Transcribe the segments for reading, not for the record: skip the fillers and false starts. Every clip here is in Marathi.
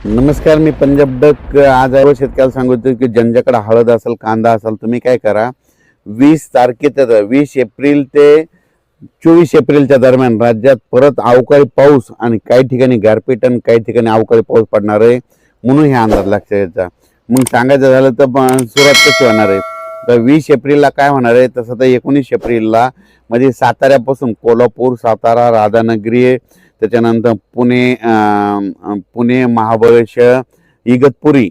नमस्कार, मी पंजाब डक आज शेतकऱ्याला सांगतो की ज्यांच्याकडे हळद असेल, कांदा असेल, तुम्ही काय करा, 20 तारखेच्या 20 एप्रिल ते 24 एप्रिलच्या दरम्यान राज्यात परत अवकाळी पाऊस आणि काही ठिकाणी गारपीट आणि काही ठिकाणी अवकाळी पाऊस पडणार आहे म्हणून हे अंदाज लक्षात यायचा. मग सांगायचं झालं तर सुरुवात कशी होणार आहे, तर 20 एप्रिलला काय होणार आहे, तसं तर 19 एप्रिलला म्हणजे साताऱ्यापासून कोल्हापूर, सातारा, राधानगरी, त्याच्यानंतर पुणे, महाबळेश्वर, इगतपुरी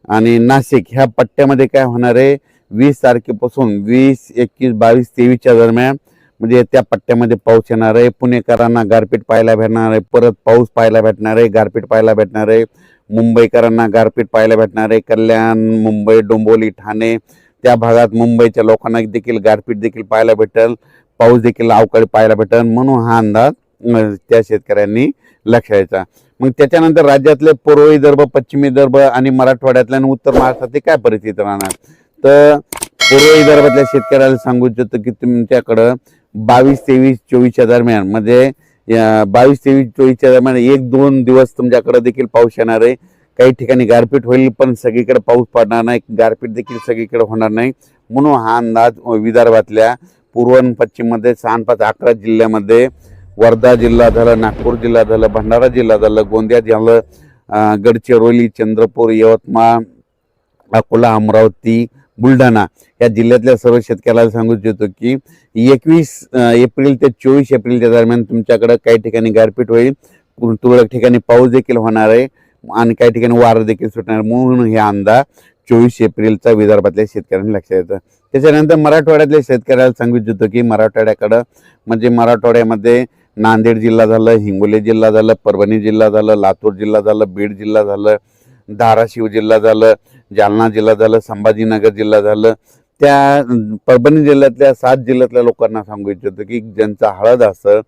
आणि नाशिक ह्या पट्ट्यामध्ये काय होणार आहे, 20 तारखेपासून 20, 21, 22, 23च्या दरम्यान म्हणजे त्या पट्ट्यामध्ये पाऊस येणार आहे. पुणेकरांना गारपीट पाहायला भेटणार आहे, परत पाऊस पाहायला भेटणार आहे, गारपीट पाहायला भेटणार आहे. मुंबईकरांना गारपीट पाहायला भेटणार आहे. कल्याण, मुंबई, डोंबिवली, ठाणे त्या भागात मुंबईच्या लोकांना देखील गारपीट देखील पाहायला भेटेल, पाऊस देखील अवकाळी पाहायला भेटेल म्हणून हा अंदाज त्या शेतकऱ्यांनी लक्षात घ्यायचा. मग त्याच्यानंतर राज्यातले पूर्व विदर्भ, पश्चिम विदर्भ आणि मराठवाड्यातल्या आणि उत्तर महाराष्ट्रातली काय परिस्थिती राहणार, तर पूर्व विदर्भातल्या शेतकऱ्याला सांगू इच्छितो की तुमच्याकडं 22, 23, 24च्या दरम्यान म्हणजे 22, 23, 24च्या दरम्यान 1-2 दिवस तुमच्याकडे देखील पाऊस येणार आहे. काही ठिकाणी गारपीट होईल पण सगळीकडे पाऊस पडणार नाही, गारपीट देखील सगळीकडे होणार नाही म्हणून हा अंदाज विदर्भातल्या पूर्व आणि पश्चिममध्ये 6, 5, 11 जिल्ह्यामध्ये, वर्धा जिल्हा झालं, नागपूर जिल्हा झालं, भंडारा जिल्हा झालं, गोंदिया झालं, गडचिरोली, चंद्रपूर, यवतमाळ, अकोला, अमरावती, बुलढाणा या जिल्ह्यातल्या सर्व शेतकऱ्याला सांगू इच्छितो की 21 एप्रिल ते 24 एप्रिलच्या दरम्यान तुमच्याकडे काही ठिकाणी गारपीट होईल, तुरळक ठिकाणी पाऊस देखील होणार आहे आणि काही ठिकाणी वारं देखील सुटणार म्हणून हे अंदाज 24 एप्रिलचा विदर्भातल्या शेतकऱ्यांनी लक्षात येतं. त्याच्यानंतर मराठवाड्यातल्या शेतकऱ्याला सांगू इच्छितो की मराठवाड्याकडं म्हणजे मराठवाड्यामध्ये नांदेड जिल्हा झालं, हिंगोली जिल्हा झालं, परभणी जिल्हा झालं, लातूर जिल्हा झालं, बीड जिल्हा झालं, धाराशिव जिल्हा झालं, जालना जिल्हा झालं, संभाजीनगर जिल्हा झालं. त्या परभणी जिल्ह्यातल्या 7 जिल्ह्यातल्या लोकांना सांगू इच्छितो की ज्यांचा हळद असेल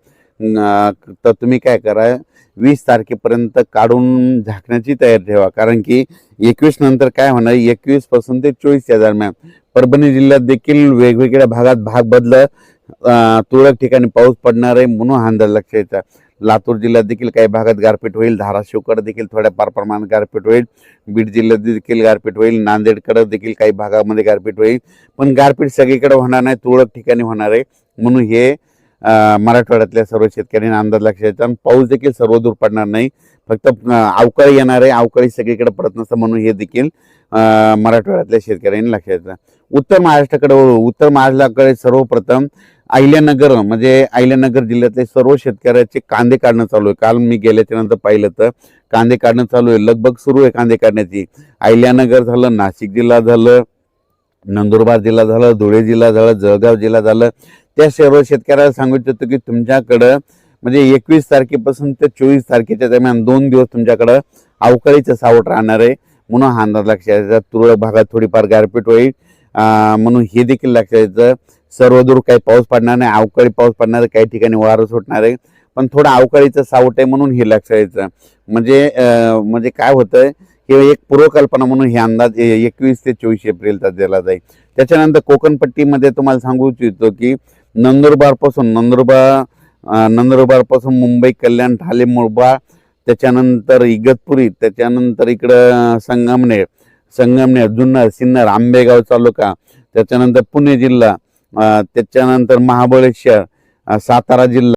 तर तुम्ही काय करा, 20 तारखेपर्यंत काढून झाकण्याची तयारी ठेवा. कारण की 21 नंतर काय होणार, 21 पासून ते 24च्या दरम्यान परभणी जिल्ह्यात देखील वेगवेगळ्या भागात भाग बदलत तुरळक ठिकाणी पाऊस पडणार आहे म्हणून हा अंदाज लक्षात येतात. लातूर जिल्ह्यात देखील काही भागात गारपीट होईल, धाराशिवकडे देखील थोड्याफार प्रमाणात गारपीट होईल, बीड जिल्ह्यात देखील गारपीट होईल, नांदेडकडे देखील काही भागामध्ये गारपीट होईल, पण गारपीट सगळीकडे होणार नाही, तुरळक ठिकाणी होणार आहे म्हणून हे मराठवाड्यातल्या सर्व शेतकऱ्यांना अंदाज लक्षात येतात. आणि पाऊस देखील सर्वदूर पडणार नाही, फक्त अवकाळी येणार आहे, अवकाळी सगळीकडे पडत नसतं म्हणून हे देखील मराठवाड्यातल्या शेतकऱ्यांनी लक्षात येतं. उत्तर महाराष्ट्राकडे सर्वप्रथम अहिल्यानगर म्हणजे अहिल्यानगर जिल्ह्यातले सर्व शेतकऱ्याचे कांदे काढणं चालू आहे. काल मी गेल्याच्या नंतर पाहिलं तर कांदे काढणं चालू आहे, लगबग सुरू आहे कांदे काढण्याची. अहिल्यानगर झालं, नाशिक जिल्हा झालं, नंदुरबार जिल्हा झालं, धुळे जिल्हा झालं, जळगाव जिल्हा झालं. त्या सर्व शेतकऱ्याला सांगू इच्छितो की तुमच्याकडं म्हणजे 21 तारखेपासून ते 24 तारखेच्या दरम्यान 2 दिवस तुमच्याकडं अवकाळीचं सावट राहणार आहे म्हणून हा अंदाज लक्षात यायचा. तुरळक भागात थोडीफार गारपीट होईल म्हणून हे देखील लक्षात यायचं. सर्वदूर काही पाऊस पडणार नाही, अवकाळी पाऊस पडणार आहे, काही ठिकाणी वारं सुटणार आहे पण थोडं अवकाळीचं सावट आहे म्हणून हे लक्षात यायचं. म्हणजे काय होतंय की एक पूर्वकल्पना म्हणून हे अंदाज 21 ते 24 एप्रिलचा दिला जाईल. त्याच्यानंतर कोकणपट्टीमध्ये तुम्हाला सांगू इच्छितो की नंदुरबारपासून मुंबई, कल्याण, ठाणे, मुरबाड, त्याच्यानंतर इगतपुरी, त्याच्यानंतर इकडं संगमनेर, जुन्नर, सिन्नर, आंबेगाव तालुका, त्याच्यानंतर पुणे जिल्हा, त्याच्यानंतर महाबळेश्वर, सातारा जिल्हा,